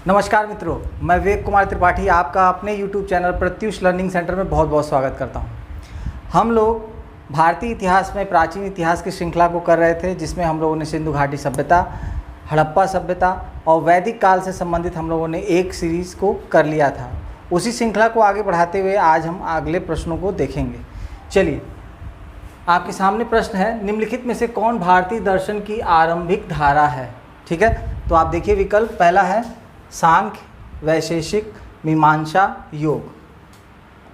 नमस्कार मित्रों, मैं विवेक कुमार त्रिपाठी आपका अपने YouTube channel Pratyush learning centre में बहुत बहुत स्वागत करता हूं। हम लोग भारतीय इतिहास में प्राचीन इतिहास की श्रृंखला को कर रहे थे, जिसमें हम लोगों ने सिंधु घाटी सभ्यता, हड़प्पा सभ्यता और वैदिक काल से संबंधित हम लोगों ने एक सीरीज़ को कर लिया था। उसी श्रृंखला को आगे बढ़ाते हुए आज हम अगले प्रश्नों को देखेंगे। चलिए, आपके सामने प्रश्न है, निम्नलिखित में से कौन भारतीय दर्शन की आरंभिक धारा है? ठीक है, तो आप देखिए विकल्प पहला है सांख्य, वैशेषिक, मीमांसा, योग।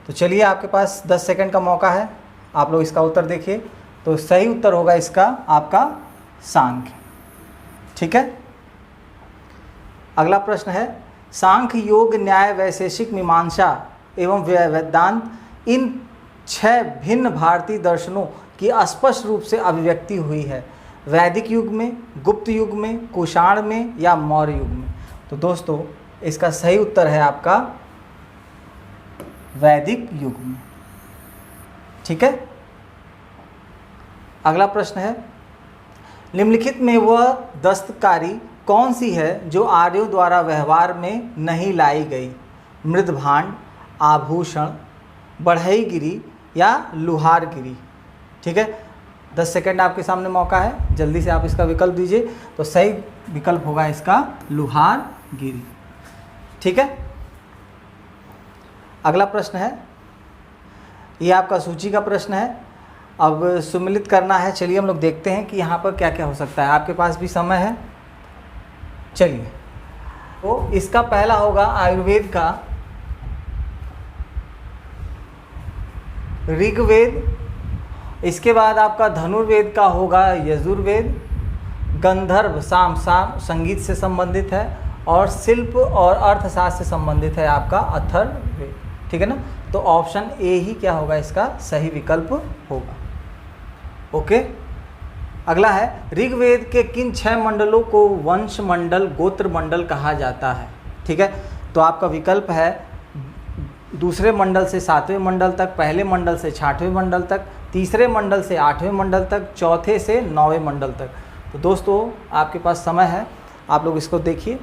तो चलिए, आपके पास 10 सेकंड का मौका है, आप लोग इसका उत्तर देखिए। तो सही उत्तर होगा इसका आपका सांख्य। ठीक है, अगला प्रश्न है, सांख्य, योग, न्याय, वैशेषिक, मीमांसा एवं वेदांत, इन 6 भिन्न भारतीय दर्शनों की स्पष्ट रूप से अभिव्यक्ति हुई है वैदिक युग में, गुप्त युग में, कुषाण में या मौर्य युग में? तो दोस्तों, इसका सही उत्तर है आपका वैदिक युग में। ठीक है, अगला प्रश्न है, निम्नलिखित में वह दस्तकारी कौन सी है जो आर्यों द्वारा व्यवहार में नहीं लाई गई? मृदभांड, आभूषण, बढ़ईगिरी या लुहारगिरी? ठीक है, 10 सेकंड आपके सामने मौका है, जल्दी से आप इसका विकल्प दीजिए। तो सही विकल्प होगा इसका लुहारगिरी। ठीक है, अगला प्रश्न है, ये आपका सूची का प्रश्न है। अब सम्मिलित करना है। चलिए हम लोग देखते हैं कि यहाँ पर क्या क्या हो सकता है। आपके पास भी समय है। चलिए, तो इसका पहला होगा आयुर्वेद का ऋग्वेद, इसके बाद आपका धनुर्वेद का होगा यजुर्वेद, गंधर्व साम संगीत से संबंधित है, और शिल्प और अर्थशास्त्र से संबंधित है आपका अथर्ववेद। ठीक है ना, तो ऑप्शन ए ही क्या होगा इसका सही विकल्प होगा। ओके, अगला है, ऋग्वेद के किन 6 मंडलों को वंश मंडल, गोत्र मंडल कहा जाता है? ठीक है, तो आपका विकल्प है दूसरे मंडल से 7वें मंडल तक, पहले मंडल से 6वें मंडल तक, तीसरे मंडल से 8वें मंडल तक, चौथे से 9वें मंडल तक। तो दोस्तों, आपके पास समय है, आप लोग इसको देखिए,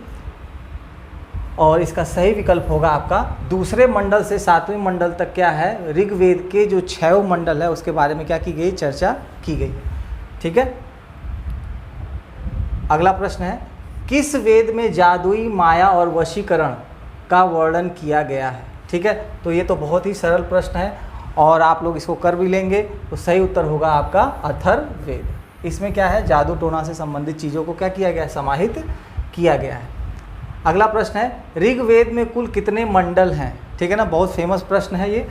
और इसका सही विकल्प होगा आपका दूसरे मंडल से 7वें मंडल तक। क्या है, ऋग्वेद के जो 6 मंडल है उसके बारे में क्या की गई, चर्चा की गई। ठीक है, अगला प्रश्न है, किस वेद में जादुई, माया और वशीकरण का वर्णन किया गया है? ठीक है, तो ये तो बहुत ही सरल प्रश्न है और आप लोग इसको कर भी लेंगे। तो सही उत्तर होगा आपका अथर्ववेद। इसमें क्या है, जादू टोना से संबंधित चीज़ों को क्या किया गया है, समाहित किया गया है। अगला प्रश्न है, ऋग्वेद में कुल कितने मंडल हैं? ठीक है ना, बहुत फेमस प्रश्न है ये।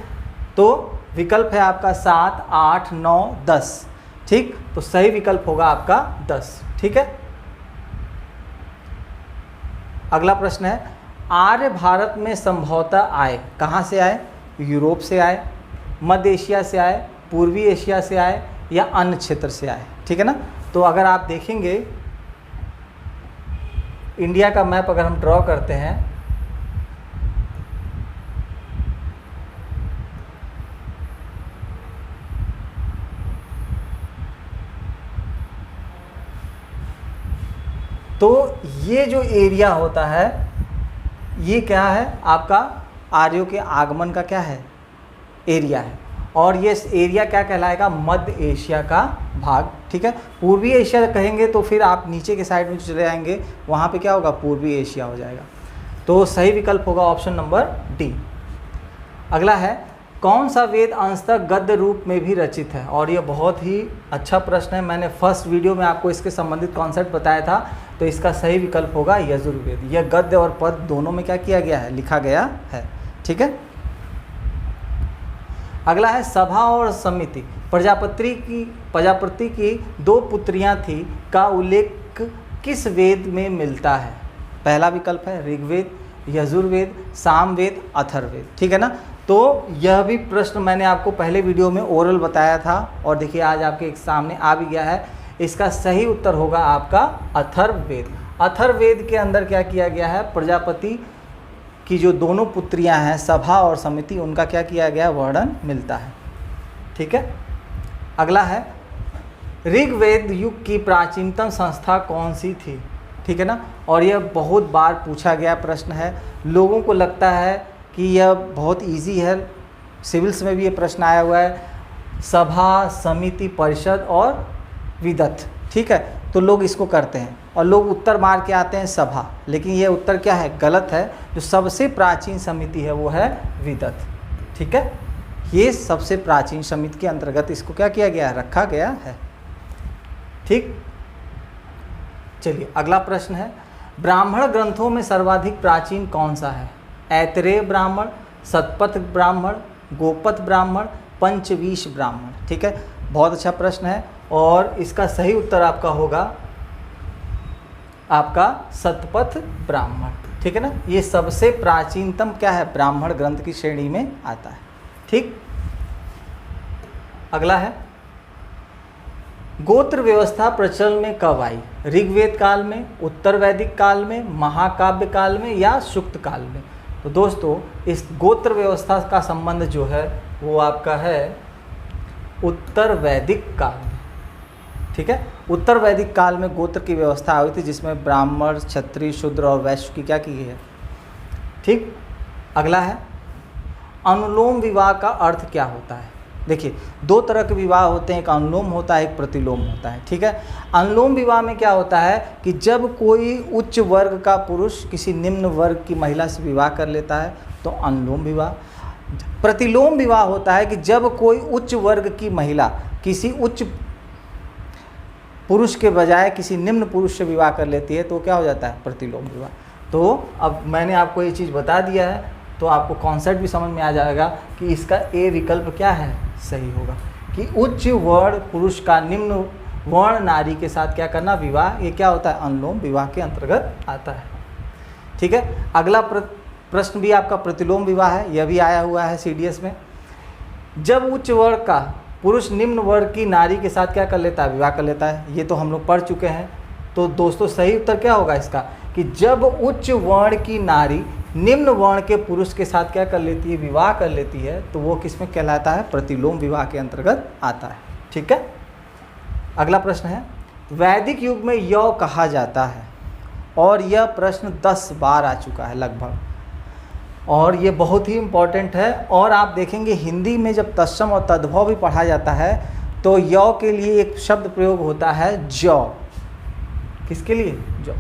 तो विकल्प है आपका 7, 8, 9, 10। ठीक, तो सही विकल्प होगा आपका 10। ठीक है, अगला प्रश्न है, आर्य भारत में संभवतः आए, कहाँ से आए? यूरोप से आए, मध्य एशिया से आए, पूर्वी एशिया से आए या अन्य क्षेत्र से आए? ठीक है ना, तो अगर आप देखेंगे इंडिया का मैप अगर हम ड्रॉ करते हैं, तो ये जो एरिया होता है ये क्या है, आपका आर्यों के आगमन का क्या है, एरिया है। और ये एरिया क्या कहलाएगा, मध्य एशिया का भाग। ठीक है, पूर्वी एशिया कहेंगे तो फिर आप नीचे के साइड में चले जाएंगे, वहाँ पे क्या होगा, पूर्वी एशिया हो जाएगा। तो सही विकल्प होगा ऑप्शन नंबर डी। अगला है, कौन सा वेद अंशतः गद्य रूप में भी रचित है? और ये बहुत ही अच्छा प्रश्न है, मैंने फर्स्ट वीडियो में आपको इसके संबंधित कॉन्सेप्ट बताया था। तो इसका सही विकल्प होगा यजुर्वेद। यह गद्य और पद दोनों में क्या किया गया है, लिखा गया है। ठीक है, अगला है, सभा और समिति, प्रजापति की 2 पुत्रियां थी का उल्लेख किस वेद में मिलता है? पहला विकल्प है ऋग्वेद, यजुर्वेद, सामवेद, अथर्ववेद। ठीक है ना, तो यह भी प्रश्न मैंने आपको पहले वीडियो में ओरल बताया था और देखिए आज आपके सामने आ भी गया है। इसका सही उत्तर होगा आपका अथर्ववेद। अथर्ववेद के अंदर क्या किया गया है, प्रजापति की जो दोनों पुत्रियां हैं सभा और समिति, उनका क्या किया गया, वर्णन मिलता है। ठीक है, अगला है, ऋग्वेद युग की प्राचीनतम संस्था कौन सी थी? ठीक है ना। और यह बहुत बार पूछा गया प्रश्न है, लोगों को लगता है कि यह बहुत इजी है, सिविल्स में भी ये प्रश्न आया हुआ है, सभा, समिति, परिषद और विदथ, ठीक है। तो लोग इसको करते हैं और लोग उत्तर मार के आते हैं सभा, लेकिन ये उत्तर क्या है, गलत है। जो सबसे प्राचीन समिति है वो है विदथ, ठीक है। ये सबसे प्राचीन समिति के अंतर्गत इसको क्या किया गया है, रखा गया है, ठीक। चलिए अगला प्रश्न है, ब्राह्मण ग्रंथों में सर्वाधिक प्राचीन कौन सा है? ऐतरेय ब्राह्मण, शतपथ ब्राह्मण, गोपथ ब्राह्मण, पंचवीश ब्राह्मण, ठीक है। बहुत अच्छा प्रश्न है और इसका सही उत्तर आपका होगा आपका शतपथ ब्राह्मण, ठीक है ना। ये सबसे प्राचीनतम क्या है, ब्राह्मण ग्रंथ की श्रेणी में आता है, ठीक। अगला है, गोत्र व्यवस्था प्रचलन में कब आई? ऋग्वेद काल में, उत्तर वैदिक काल में, महाकाव्य काल में या सुक्त काल में? तो दोस्तों इस गोत्र व्यवस्था का संबंध जो है वो आपका है उत्तर वैदिक काल में, ठीक है। उत्तर वैदिक काल में गोत्र की व्यवस्था हुई थी, जिसमें ब्राह्मण, क्षत्रिय, शूद्र और वैश्य की क्या की गई है, ठीक। अगला है, अनुलोम विवाह का अर्थ क्या होता है? देखिए दो तरह के विवाह होते हैं, एक अनुलोम होता है, एक प्रतिलोम होता है, ठीक है। अनुलोम विवाह में क्या होता है कि जब कोई उच्च वर्ग का पुरुष किसी निम्न वर्ग की महिला से विवाह कर लेता है तो अनुलोम विवाह। प्रतिलोम विवाह होता है कि जब कोई उच्च वर्ग की महिला किसी उच्च पुरुष के बजाय किसी निम्न पुरुष से विवाह कर लेती है तो क्या हो जाता है, प्रतिलोम विवाह। तो अब मैंने आपको ये चीज़ बता दिया है तो आपको कॉन्सेप्ट भी समझ में आ जाएगा कि इसका ए विकल्प क्या है, सही होगा, कि उच्च वर्ण पुरुष का निम्न वर्ण नारी के साथ क्या करना, विवाह, ये क्या होता है, अनुलोम विवाह के अंतर्गत आता है, ठीक है। अगला प्रश्न भी आपका प्रतिलोम विवाह है, यह भी आया हुआ है सीडीएस में। जब उच्च वर्ग का पुरुष निम्न वर्ग की नारी के साथ क्या कर लेता है, विवाह कर लेता है, ये तो हम लोग पढ़ चुके हैं। तो दोस्तों सही उत्तर क्या होगा इसका, कि जब उच्च वर्ण की नारी निम्न वर्ण के पुरुष के साथ क्या कर लेती है, विवाह कर लेती है, तो वो किस में कहलाता है, प्रतिलोम विवाह के अंतर्गत आता है, ठीक है। अगला प्रश्न है, वैदिक युग में यौ कहा जाता है, और यह प्रश्न 10 बार आ चुका है लगभग, और ये बहुत ही इम्पॉर्टेंट है। और आप देखेंगे हिंदी में जब तत्सम और तद्भव भी पढ़ा जाता है तो यौ के लिए एक शब्द प्रयोग होता है जौ, किसके लिए, जौ,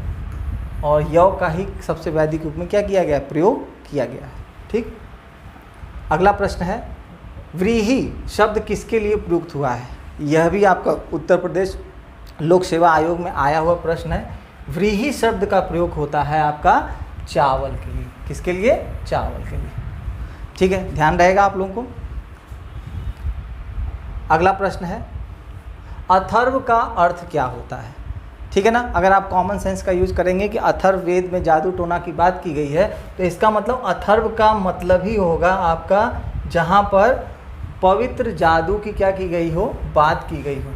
और यौ का ही सबसे वैदिक युग में क्या किया गया, प्रयोग किया गया है, ठीक। अगला प्रश्न है, व्रीहि शब्द किसके लिए प्रयुक्त हुआ है? यह भी आपका उत्तर प्रदेश लोक सेवा आयोग में आया हुआ प्रश्न है। व्रीहि शब्द का प्रयोग होता है आपका चावल के लिए, किसके लिए, चावल के लिए, ठीक है, ध्यान रहेगा आप लोगों को। अगला प्रश्न है, अथर्व का अर्थ क्या होता है? ठीक है ना। अगर आप कॉमन सेंस का यूज करेंगे कि अथर्ववेद में जादू टोना की बात की गई है तो इसका मतलब अथर्व का मतलब ही होगा आपका जहाँ पर पवित्र जादू की क्या की गई हो, बात की गई हो,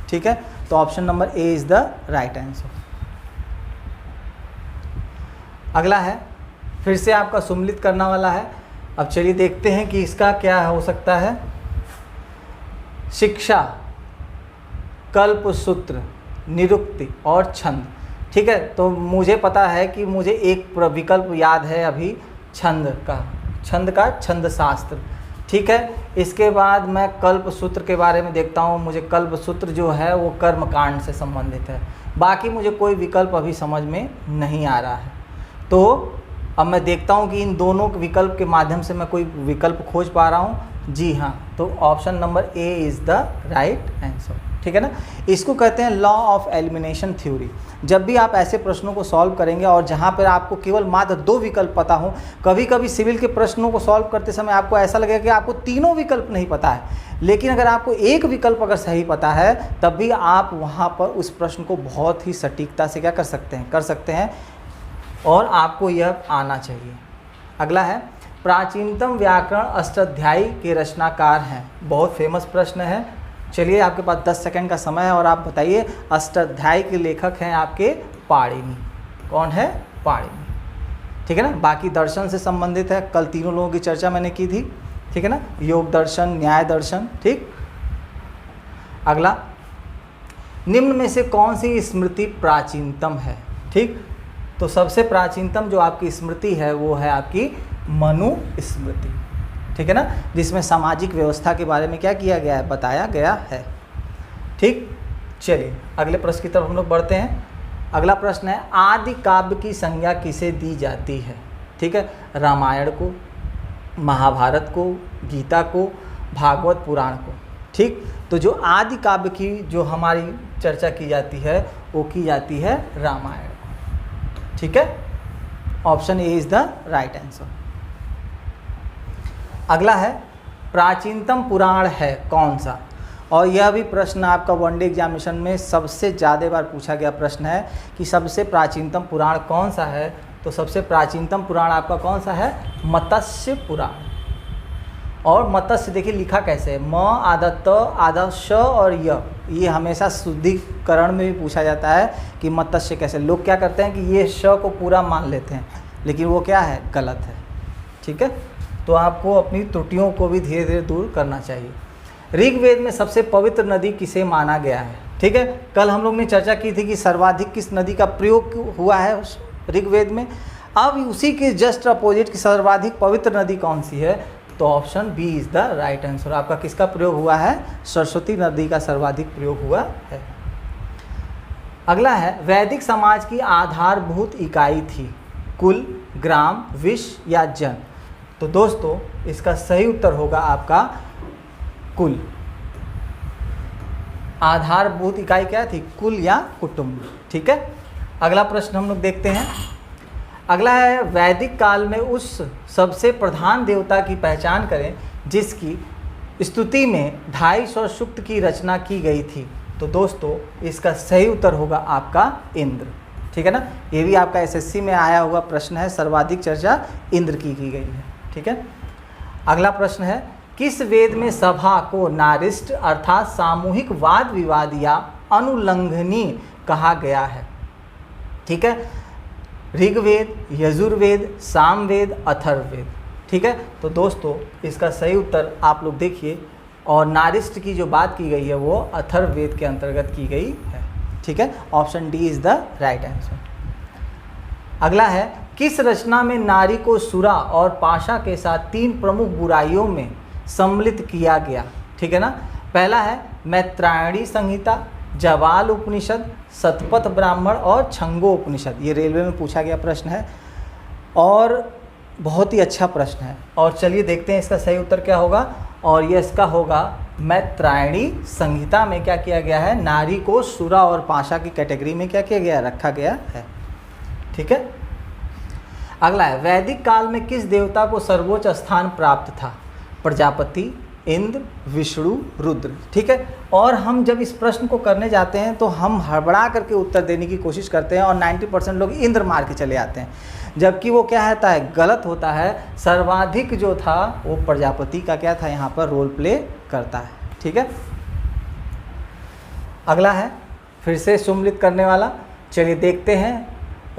ठीक है। तो option number A is the right answer. अगला है, फिर से आपका सुम्मिलित करना वाला है। अब चलिए देखते हैं कि इसका क्या हो सकता है। शिक्षा, कल्प सूत्र, निरुक्ति और छंद, ठीक है। तो मुझे पता है कि मुझे एक विकल्प याद है अभी, छंद का छंद शास्त्र, ठीक है। इसके बाद मैं कल्प सूत्र के बारे में देखता हूँ, मुझे कल्प सूत्र जो है वो कर्मकांड से संबंधित है। बाकी मुझे कोई विकल्प अभी समझ में नहीं आ रहा है, तो अब मैं देखता हूँ कि इन दोनों विकल्प के माध्यम से मैं कोई विकल्प खोज पा रहा हूँ। जी हाँ, तो option number A is the right answer, ठीक है ना। इसको कहते हैं लॉ ऑफ एलिमिनेशन थ्योरी। जब भी आप ऐसे प्रश्नों को सॉल्व करेंगे और जहाँ पर आपको केवल मात्र 2 विकल्प पता हो, कभी कभी सिविल के प्रश्नों को सॉल्व करते समय आपको ऐसा लगेगा कि आपको तीनों विकल्प नहीं पता है, लेकिन अगर आपको एक विकल्प अगर सही पता है तब भी आप वहाँ पर उस प्रश्न को बहुत ही सटीकता से क्या कर सकते हैं और आपको यह आना चाहिए। अगला है, प्राचीनतम व्याकरण अष्टाध्यायी के रचनाकार हैं। बहुत फेमस प्रश्न है। चलिए आपके पास 10 सेकंड का समय है और आप बताइए अष्टाध्यायी के लेखक हैं आपके पाणिनि। कौन है? पाणिनि, ठीक है ना। बाकी दर्शन से संबंधित है, कल तीनों लोगों की चर्चा मैंने की थी, ठीक है ना, योग दर्शन, न्याय दर्शन, ठीक। अगला, निम्न में से कौन सी स्मृति प्राचीनतम है? ठीक। तो सबसे प्राचीनतम जो आपकी स्मृति है वो है आपकी मनुस्मृति, ठीक है ना, जिसमें सामाजिक व्यवस्था के बारे में क्या किया गया है, बताया गया है। ठीक, चलिए अगले प्रश्न की तरफ हम लोग बढ़ते हैं। अगला प्रश्न है आदि काव्य की संज्ञा किसे दी जाती है। ठीक है, रामायण को, महाभारत को, गीता को, भागवत पुराण को। ठीक, तो जो आदि काव्य की जो हमारी चर्चा की जाती है वो की जाती है रामायण को। ठीक है, option A is the right answer. अगला है प्राचीनतम पुराण है कौन सा, और यह भी प्रश्न आपका वनडे एग्जामिनेशन में सबसे ज़्यादा बार पूछा गया प्रश्न है कि सबसे प्राचीनतम पुराण कौन सा है। तो सबसे प्राचीनतम पुराण आपका कौन सा है, मत्स्य पुराण। और मत्स्य देखिए लिखा कैसे है, म आधा त आधा श और य, ये हमेशा शुद्धिकरण में भी पूछा जाता है कि मत्स्य कैसे। लोग क्या करते हैं कि ये श को पूरा मान लेते हैं, लेकिन वो क्या है, गलत है। ठीक है, तो आपको अपनी त्रुटियों को भी धीरे धीरे दूर करना चाहिए। ऋग्वेद में सबसे पवित्र नदी किसे माना गया है। ठीक है, कल हम लोग ने चर्चा की थी कि सर्वाधिक किस नदी का प्रयोग हुआ है ऋग्वेद में। अब उसी के जस्ट अपोजिट की सर्वाधिक पवित्र नदी कौन सी है, तो option B is the right answer. आपका किसका प्रयोग हुआ है, सरस्वती नदी का सर्वाधिक प्रयोग हुआ है। अगला है वैदिक समाज की आधारभूत इकाई थी कुल, ग्राम, विश्व या जन। तो दोस्तों इसका सही उत्तर होगा आपका कुल। आधारभूत इकाई क्या थी, कुल या कुटुंब। ठीक है, अगला प्रश्न हम लोग देखते हैं। अगला है वैदिक काल में उस सबसे प्रधान देवता की पहचान करें जिसकी स्तुति में 250 सूक्त की रचना की गई थी। तो दोस्तों इसका सही उत्तर होगा आपका इंद्र। ठीक है ना, ये भी आपका एसएससी में आया हुआ प्रश्न है, सर्वाधिक चर्चा इंद्र की गई है। ठीक है, अगला प्रश्न है किस वेद में सभा को नारिष्ट अर्थात सामूहिक वाद विवाद या अनुल्लंघनीय कहा गया है। ठीक है, ऋग्वेद, यजुर्वेद, सामवेद, अथर्ववेद। ठीक है, तो दोस्तों इसका सही उत्तर आप लोग देखिए, और नारिष्ट की जो बात की गई है वो अथर्ववेद के अंतर्गत की गई है। ठीक है, option D is the right answer. अगला है किस रचना में नारी को सुरा और पाशा के साथ 3 प्रमुख बुराइयों में सम्मिलित किया गया। ठीक है ना, पहला है मैत्रायणी संहिता, जवाल उपनिषद, शतपथ ब्राह्मण और छंगो उपनिषद। ये रेलवे में पूछा गया प्रश्न है और बहुत ही अच्छा प्रश्न है। और चलिए देखते हैं इसका सही उत्तर क्या होगा, और ये इसका होगा मैत्रायणी संहिता में क्या किया गया है, नारी को सुरा और पाशा की कैटेगरी में क्या किया गया, रखा गया है। ठीक है, अगला है वैदिक काल में किस देवता को सर्वोच्च स्थान प्राप्त था, प्रजापति, इंद्र, विष्णु, रुद्र। ठीक है, और हम जब इस प्रश्न को करने जाते हैं तो हम हड़बड़ा करके उत्तर देने की कोशिश करते हैं और 90% लोग इंद्र मार के चले आते हैं, जबकि वो क्या होता है, गलत होता है। सर्वाधिक जो था वो प्रजापति का क्या था, यहाँ पर रोल प्ले करता है। ठीक है, अगला है फिर से सुम्मिलित करने वाला। चलिए देखते हैं,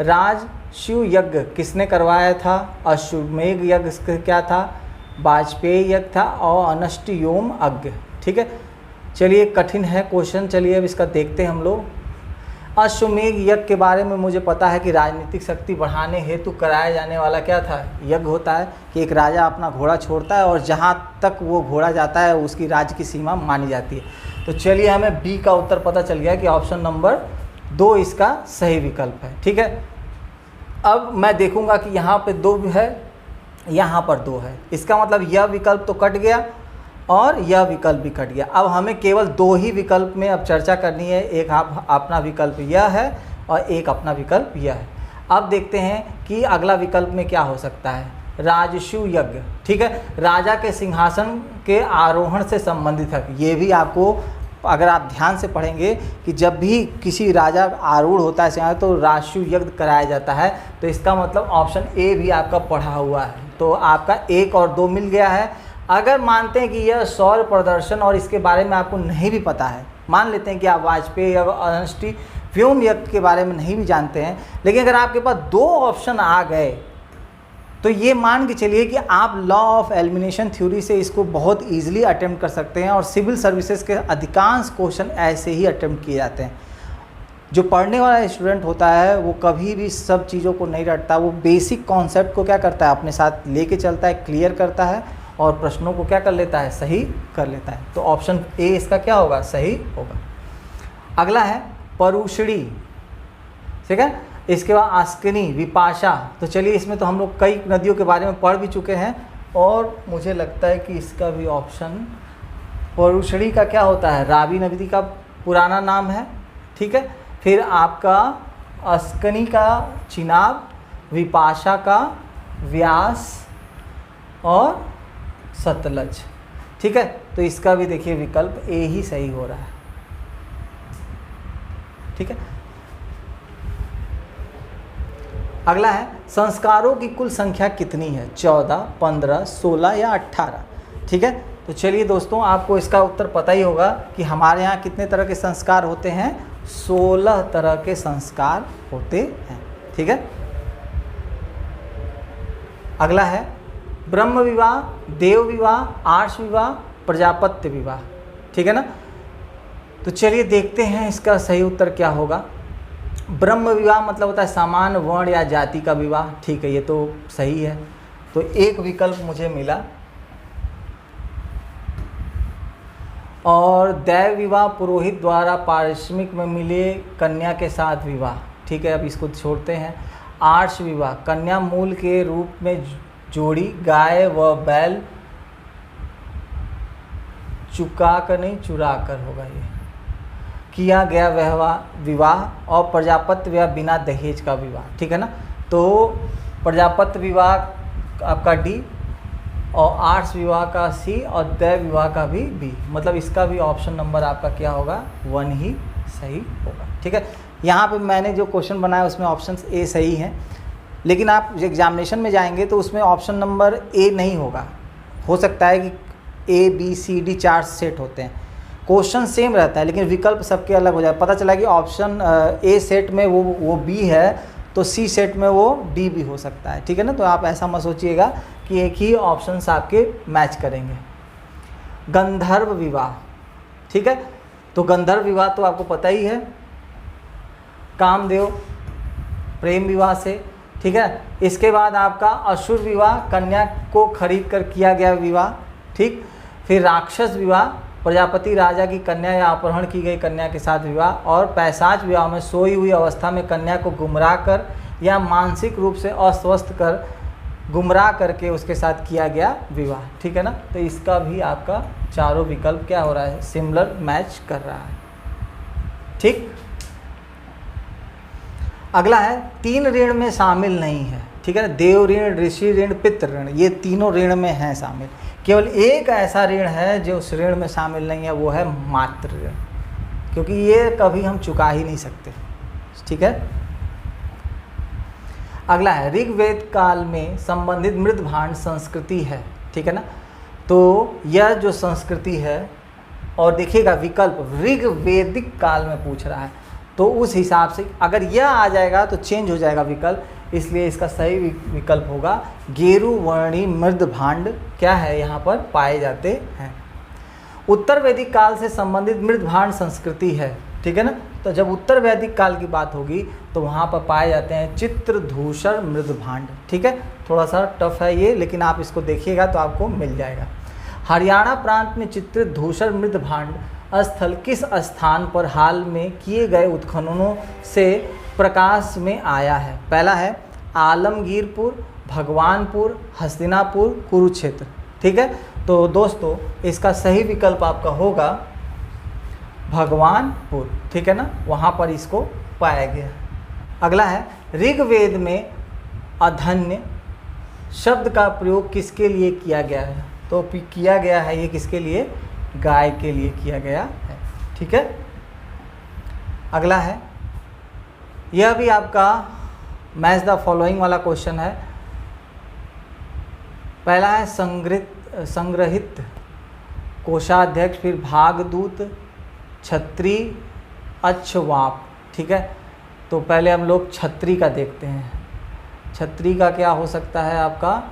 राजशिव यज्ञ किसने करवाया था, अश्वमेघ यज्ञ क्या था, वाजपेयी यज्ञ था और अनष्टयोम यज्ञ। ठीक है, चलिए कठिन है क्वेश्चन, चलिए अब इसका देखते हैं हम लोग। अश्वमेघ यज्ञ के बारे में मुझे पता है कि राजनीतिक शक्ति बढ़ाने हेतु कराया जाने वाला क्या था, यज्ञ होता है कि एक राजा अपना घोड़ा छोड़ता है और जहाँ तक वो घोड़ा जाता है उसकी राज्य की सीमा मानी जाती है। तो चलिए हमें बी का उत्तर पता चल गया कि ऑप्शन नंबर 2 इसका सही विकल्प है। ठीक है, अब मैं देखूंगा कि यहाँ पे 2 है, यहाँ पर 2 है, इसका मतलब यह विकल्प तो कट गया और यह विकल्प भी कट गया। अब हमें केवल 2 ही विकल्प में अब चर्चा करनी है, एक अपना विकल्प यह है और एक अपना विकल्प यह है। अब देखते हैं कि अगला विकल्प में क्या हो सकता है, राजशिव यज्ञ। ठीक है, राजा के सिंहासन के आरोहण से संबंधित है। ये भी आपको अगर आप ध्यान से पढ़ेंगे कि जब भी किसी राजा आरूढ़ होता है तो राजशिव यज्ञ कराया जाता है, तो इसका मतलब ऑप्शन ए भी आपका पढ़ा हुआ है। तो आपका 1 और 2 मिल गया है। अगर मानते हैं कि यह सौर प्रदर्शन और इसके बारे में आपको नहीं भी पता है, मान लेते हैं कि आप वाजपेयी या अनष्टि व्योम यज्ञ के बारे में नहीं भी जानते हैं, लेकिन अगर आपके पास 2 ऑप्शन आ गए तो ये मान के चलिए कि आप लॉ ऑफ एलिमिनेशन थ्योरी से इसको बहुत ईजिली अटेम्प्ट कर सकते हैं और सिविल सर्विसेज के अधिकांश क्वेश्चन ऐसे ही अटेम्प्ट किए जाते हैं। जो पढ़ने वाला स्टूडेंट होता है वो कभी भी सब चीज़ों को नहीं रटता, वो बेसिक कॉन्सेप्ट को क्या करता है, अपने साथ लेके चलता है, क्लियर करता है और प्रश्नों को क्या कर लेता है, सही कर लेता है। तो ऑप्शन ए इसका क्या होगा, सही होगा। अगला है परुषणी, ठीक है। इसके बाद आस्किनी, विपाशा। तो चलिए इसमें तो हम लोग कई नदियों के बारे में पढ़ भी चुके हैं और मुझे लगता है कि इसका भी ऑप्शन परुषणी का क्या होता है, रावी नदी का पुराना नाम है, ठीक है। फिर आपका अस्कनी का चिनाब, विपाशा का व्यास और सतलज, ठीक है। तो इसका भी देखिए विकल्प ए ही सही हो रहा है, ठीक है। अगला है संस्कारों की कुल संख्या कितनी है, 14, 15, 16 या 18, ठीक है। तो चलिए दोस्तों, आपको इसका उत्तर पता ही होगा कि हमारे यहाँ कितने तरह के संस्कार होते हैं, 16 तरह के संस्कार होते हैं, ठीक है। अगला है ब्रह्म विवाह, देव विवाह, आर्ष विवाह, प्रजापत्य विवाह, ठीक है ना। तो चलिए देखते हैं इसका सही उत्तर क्या होगा। ब्रह्म विवाह मतलब होता है समान वर्ण या जाति का विवाह, ठीक है, ये तो सही है। तो एक विकल्प मुझे मिला। और दैव विवाह पुरोहित द्वारा पारिश्रमिक में मिले कन्या के साथ विवाह, ठीक है, अब इसको छोड़ते हैं। आर्ष विवाह कन्या मूल के रूप में जोड़ी गाय व बैल चुका कर नहीं चुरा कर होगा ये किया गया विवाह। और प्रजापत्य विवाह बिना दहेज का विवाह, ठीक है ना। तो प्रजापत्य विवाह आपका डी और आर्ष विवाह का सी और दैव विवाह का भी बी, मतलब इसका भी ऑप्शन नंबर आपका क्या होगा, 1 ही सही होगा, ठीक है। यहाँ पे मैंने जो क्वेश्चन बनाया उसमें ऑप्शन ए सही है, लेकिन आप एग्जामिनेशन में जाएंगे तो उसमें ऑप्शन नंबर ए नहीं होगा। हो सकता है कि A B C D 4 set होते हैं, क्वेश्चन सेम रहता है लेकिन विकल्प सबके अलग हो जाए। पता चला कि ऑप्शन ए सेट में वो बी है तो सी सेट में वो डी भी हो सकता है, ठीक है ना। तो आप ऐसा मत सोचिएगा कि एक ही ऑप्शंस आपके मैच करेंगे। गंधर्व विवाह, ठीक है। तो गंधर्व विवाह तो आपको पता ही है, कामदेव प्रेम विवाह से, ठीक है। इसके बाद आपका असुर विवाह कन्या को खरीद कर किया गया विवाह, ठीक। फिर राक्षस विवाह प्रजापति राजा की कन्या या अपहरण की गई कन्या के साथ विवाह। और पैशाच विवाह में सोई हुई अवस्था में कन्या को गुमराह कर या मानसिक रूप से अस्वस्थ कर गुमराह करके उसके साथ किया गया विवाह, ठीक है ना। तो इसका भी आपका चारों विकल्प क्या हो रहा है, सिमिलर मैच कर रहा है, ठीक। अगला है 3 ऋण में शामिल नहीं है, ठीक है ना। देव ऋण, ऋषि ऋण, पितृ ऋण, ये तीनों ऋण में हैं शामिल। केवल एक ऐसा ऋण है जो उस ऋण में शामिल नहीं है, वो है मातृ ऋण, क्योंकि ये कभी हम चुका ही नहीं सकते, ठीक है। अगला है ऋग्वेद काल में संबंधित मृद भांड संस्कृति है, ठीक है ना। तो यह जो संस्कृति है, और देखिएगा विकल्प ऋग्वेदिक काल में पूछ रहा है, तो उस हिसाब से अगर यह आ जाएगा तो चेंज हो जाएगा विकल्प, इसलिए इसका सही विकल्प होगा गेरुवर्णी मृद भांड क्या है, यहाँ पर पाए जाते हैं। उत्तर वैदिक काल से संबंधित मृद भांड संस्कृति है, ठीक है ना। तो जब उत्तर वैदिक काल की बात होगी तो वहाँ पर पाए जाते हैं चित्रधूसर मृद भांड, ठीक है। थोड़ा सा टफ है ये, लेकिन आप इसको देखिएगा तो आपको मिल जाएगा। हरियाणा प्रांत में चित्रधूसर मृद भांड स्थल किस स्थान पर हाल में किए गए उत्खननों से प्रकाश में आया है। पहला है आलमगीरपुर, भगवानपुर, हस्तिनापुर, कुरुक्षेत्र, ठीक है। तो दोस्तों इसका सही विकल्प आपका होगा भगवानपुर, ठीक है ना, वहाँ पर इसको पाया गया। अगला है ऋग्वेद में अधन्य शब्द का प्रयोग किसके लिए किया गया है, तो किया गया है ये किसके लिए, गाय के लिए किया गया है, ठीक है। अगला है, यह भी आपका मैच द फॉलोइंग वाला क्वेश्चन है। पहला है संग्रहित कोषाध्यक्ष, फिर भागदूत, छत्री, अच्छवाप, ठीक है। तो पहले हम लोग छत्री का देखते हैं। छत्री का क्या हो सकता है आपका,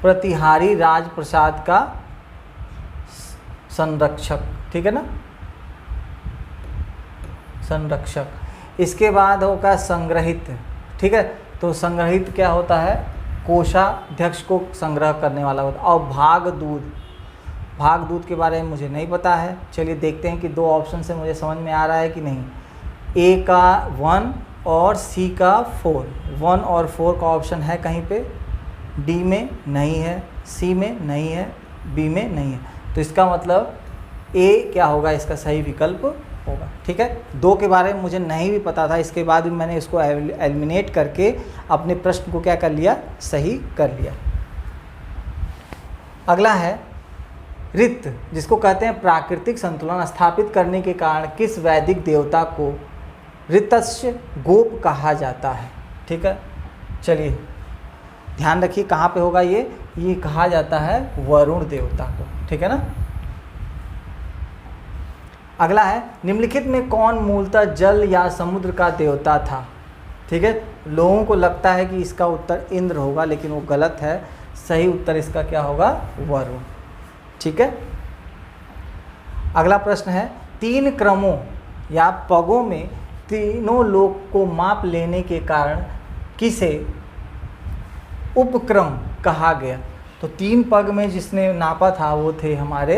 प्रतिहारी राजप्रसाद का संरक्षक, ठीक है ना, संरक्षक। इसके बाद होगा संग्रहित, ठीक है, तो संग्रहित क्या होता है, कोषाध्यक्ष को संग्रह करने वाला होता है। और भागदूत के बारे में मुझे नहीं पता है। चलिए देखते हैं कि दो ऑप्शन से मुझे समझ में आ रहा है कि नहीं। ए का 1 और सी का 4, 1 और 4 का ऑप्शन है कहीं पे, डी में नहीं है, सी में नहीं है, बी में नहीं है, तो इसका मतलब ए क्या होगा, इसका सही विकल्प होगा, ठीक है। 2 के बारे में मुझे नहीं भी पता था, इसके बाद भी मैंने इसको एलिमिनेट करके अपने प्रश्न को क्या कर लिया, सही कर लिया। अगला है ऋत, जिसको कहते हैं प्राकृतिक संतुलन स्थापित करने के कारण किस वैदिक देवता को ऋतस्य गोप कहा जाता है, ठीक है। चलिए ध्यान रखिए कहाँ पे होगा ये कहा जाता है वरुण देवता को, ठीक है ना। अगला है निम्नलिखित में कौन मूलतः जल या समुद्र का देवता था, ठीक है। लोगों को लगता है कि इसका उत्तर इंद्र होगा, लेकिन वो गलत है। सही उत्तर इसका क्या होगा, वरुण, ठीक है। अगला प्रश्न है 3 क्रमों या पगों में तीनों लोक को माप लेने के कारण किसे उपक्रम कहा गया। तो 3 पग में जिसने नापा था वो थे हमारे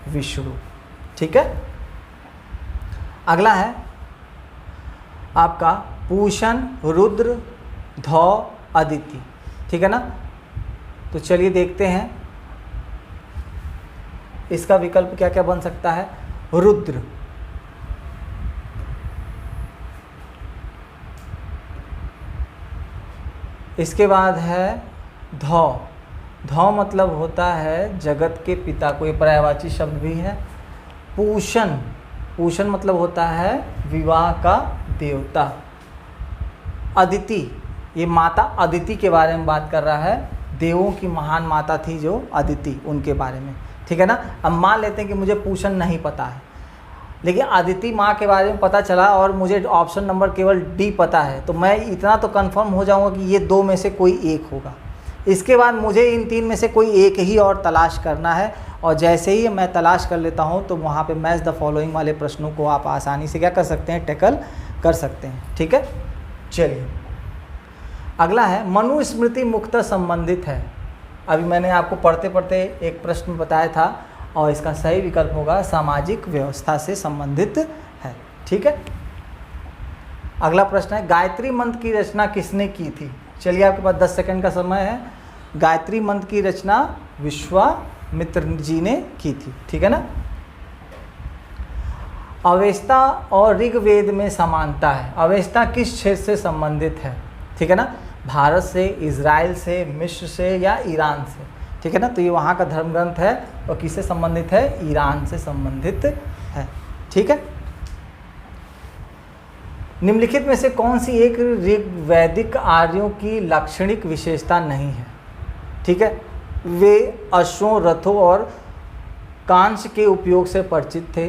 विष्णु, ठीक है। अगला है आपका पूषण, रुद्र, धौ, अदिति, ठीक है ना। तो चलिए देखते हैं इसका विकल्प क्या क्या बन सकता है। रुद्र, इसके बाद है धौ, धौ मतलब होता है जगत के पिता को, ये पर्यायवाची शब्द भी है। पूषण, पूषण मतलब होता है विवाह का देवता। अदिति, ये माता अदिति के बारे में बात कर रहा है, देवों की महान माता थी जो अदिति, उनके बारे में, ठीक है ना। अब मान लेते हैं कि मुझे पूषण नहीं पता है, लेकिन अदिति माँ के बारे में पता चला और मुझे ऑप्शन नंबर केवल डी पता है, तो मैं इतना तो कंफर्म हो जाऊंगा कि ये 2 में से कोई एक होगा। इसके बाद मुझे इन 3 में से कोई एक ही और तलाश करना है, और जैसे ही मैं तलाश कर लेता हूँ तो वहाँ पे मैच द फॉलोइंग वाले प्रश्नों को आप आसानी से क्या कर सकते हैं, टैकल कर सकते हैं, ठीक है। चलिए अगला है मनुस्मृति मुख्यतः संबंधित है। अभी मैंने आपको पढ़ते पढ़ते एक प्रश्न बताया था, और इसका सही विकल्प होगा सामाजिक व्यवस्था से संबंधित है, ठीक है। अगला प्रश्न है गायत्री मंत्र की रचना किसने की थी। चलिए आपके पास 10 सेकंड का समय है। गायत्री मंत्र की रचना विश्वामित्र जी ने की थी, ठीक है ना। अवेस्ता और ऋग्वेद में समानता है। अवेस्ता किस क्षेत्र से संबंधित है, ठीक है ना, भारत से, इजराइल से, मिस्र से या ईरान से, ठीक है ना। तो ये वहाँ का धर्म ग्रंथ है और किससे संबंधित है, ईरान से संबंधित है, ठीक है। निम्नलिखित में से कौन सी एक ऋग्वैदिक आर्यों की लाक्षणिक विशेषता नहीं है, ठीक है। वे अश्वों, रथों और कांच के उपयोग से परिचित थे,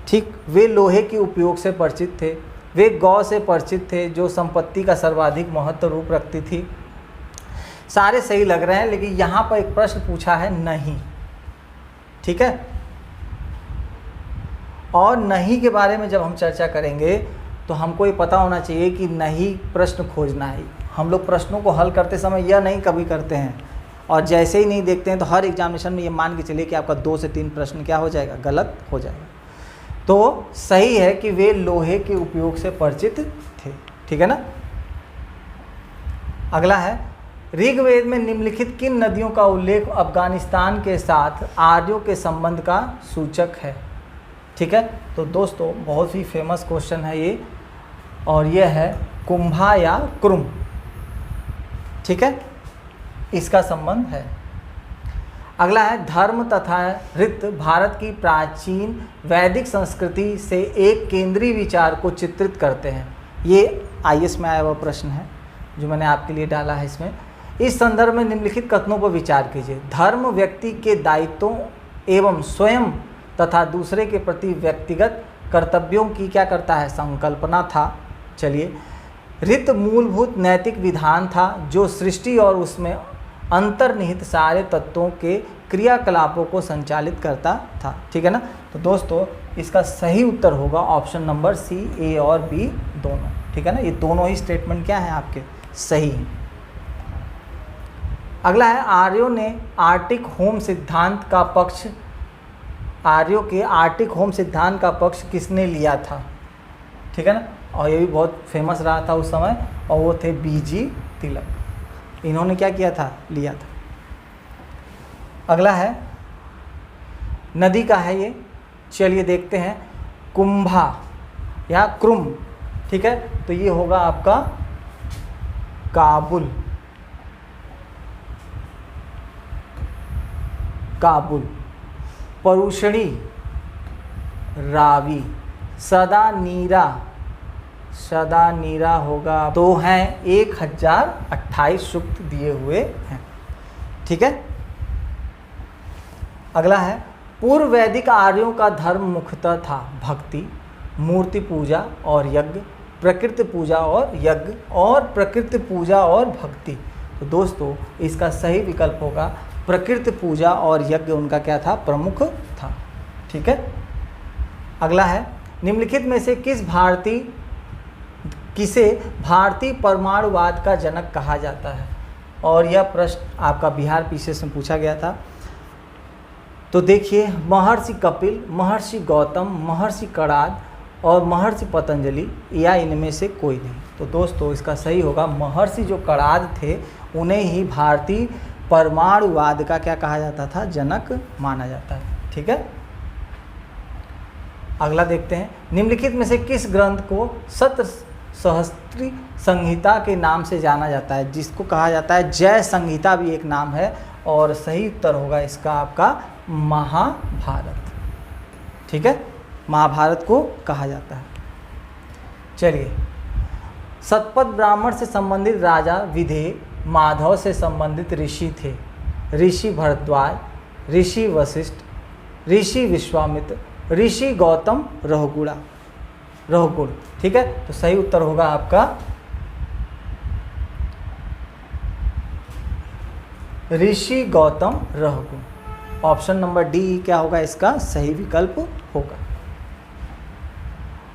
ठीक। वे लोहे के उपयोग से परिचित थे। वे गौ से परिचित थे जो संपत्ति का सर्वाधिक महत्व रूप रखती थी। सारे सही लग रहे हैं, लेकिन यहाँ पर एक प्रश्न पूछा है नहीं, ठीक है। और नहीं के बारे में जब हम चर्चा करेंगे तो हमको ये पता होना चाहिए कि नहीं प्रश्न खोजना है। हम लोग प्रश्नों को हल करते समय यह नहीं कभी करते हैं, और जैसे ही नहीं देखते हैं तो हर एग्जामिनेशन में ये मान के चलिए कि आपका 2 से 3 प्रश्न क्या हो जाएगा, गलत हो जाएगा। तो सही है कि वे लोहे के उपयोग से परिचित थे, ठीक है ना। अगला है ऋग्वेद में निम्नलिखित किन नदियों का उल्लेख अफगानिस्तान के साथ आर्यों के संबंध का सूचक है, ठीक है। तो दोस्तों बहुत ही फेमस क्वेश्चन है ये, और यह है कुंभा या कुरुम, ठीक है, इसका संबंध है। अगला है धर्म तथा ऋत भारत की प्राचीन वैदिक संस्कृति से एक केंद्रीय विचार को चित्रित करते हैं। ये IAS में आया हुआ प्रश्न है जो मैंने आपके लिए डाला है इसमें। इस संदर्भ में निम्नलिखित कथनों पर विचार कीजिए। धर्म व्यक्ति के दायित्वों एवं स्वयं तथा दूसरे के प्रति व्यक्तिगत कर्तव्यों की क्या करता है, संकल्पना था। चलिए ऋत मूलभूत नैतिक विधान था जो सृष्टि और उसमें अंतर्निहित सारे तत्वों के क्रियाकलापों को संचालित करता था। ठीक है ना। तो दोस्तों इसका सही उत्तर होगा ऑप्शन नंबर सी, ए और बी दोनों। ठीक है ना। ये दोनों ही स्टेटमेंट क्या हैं आपके, सही हैं। अगला है आर्यों ने आर्टिक होम सिद्धांत का पक्ष, आर्यों के आर्टिक होम सिद्धांत का पक्ष किसने लिया था। ठीक है ना। और ये भी बहुत फेमस रहा था उस समय, और वो थे बीजी तिलक। इन्होंने क्या किया था, लिया था। अगला है नदी का है ये, चलिए देखते हैं। कुंभा या क्रुम। ठीक है। तो ये होगा आपका काबुल, काबुल। परुषणी, रावी। सदा नीरा, सदा नीरा होगा, तो हैं 1028 सूक्त दिए हुए हैं। ठीक है। अगला है पूर्व वैदिक आर्यों का धर्म मुख्यतः था भक्ति, मूर्ति पूजा और यज्ञ, प्रकृति पूजा और यज्ञ, और प्रकृति पूजा और भक्ति। तो दोस्तों इसका सही विकल्प होगा प्रकृति पूजा और यज्ञ, उनका क्या था, प्रमुख था। ठीक है। अगला है निम्नलिखित में से किसे भारतीय परमाणुवाद का जनक कहा जाता है। और यह प्रश्न आपका बिहार पीसीएस में पूछा गया था। तो देखिए, महर्षि कपिल, महर्षि गौतम, महर्षि कणाद और महर्षि पतंजलि, या इनमें से कोई नहीं। तो दोस्तों इसका सही होगा महर्षि जो कणाद थे उन्हें ही भारतीय परमाणुवाद का क्या कहा जाता था, जनक माना जाता है। ठीक है। अगला देखते हैं, निम्नलिखित में से किस ग्रंथ को सत्र सहस्त्री संहिता के नाम से जाना जाता है, जिसको कहा जाता है जय संहिता भी एक नाम है। और सही उत्तर होगा इसका आपका महाभारत। ठीक है। महाभारत को कहा जाता है। चलिए, सतपथ ब्राह्मण से संबंधित राजा विधेय, माधव से संबंधित ऋषि थे। ऋषि भरद्वाज, ऋषि वशिष्ठ, ऋषि विश्वामित्र, ऋषि गौतम, रघुकुल। ठीक है। तो सही उत्तर होगा आपका ऋषि गौतम, रघुकुल। ऑप्शन नंबर डी क्या होगा इसका सही विकल्प होगा।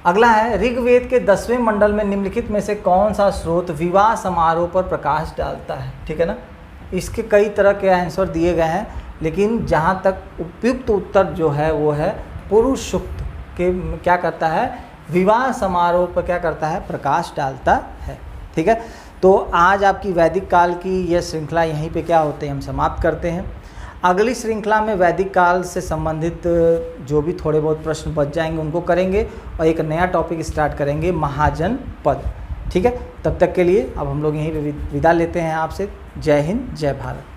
अगला है ऋग्वेद के 10वें मंडल में निम्नलिखित में से कौन सा स्रोत विवाह समारोह पर प्रकाश डालता है। ठीक है ना। इसके कई तरह के आंसर दिए गए हैं, लेकिन जहाँ तक उपयुक्त उत्तर जो है वो है पुरुष सूक्त के क्या करता है, विवाह समारोह पर क्या करता है, प्रकाश डालता है। ठीक है। तो आज आपकी वैदिक काल की यह श्रृंखला यहीं पे क्या होते हैं, हम समाप्त करते हैं। अगली श्रृंखला में वैदिक काल से संबंधित जो भी थोड़े बहुत प्रश्न बच जाएंगे उनको करेंगे, और एक नया टॉपिक स्टार्ट करेंगे, महाजनपद। ठीक है। तब तक के लिए अब हम लोग यहीं पे विदा लेते हैं आपसे। जय हिंद, जय भारत।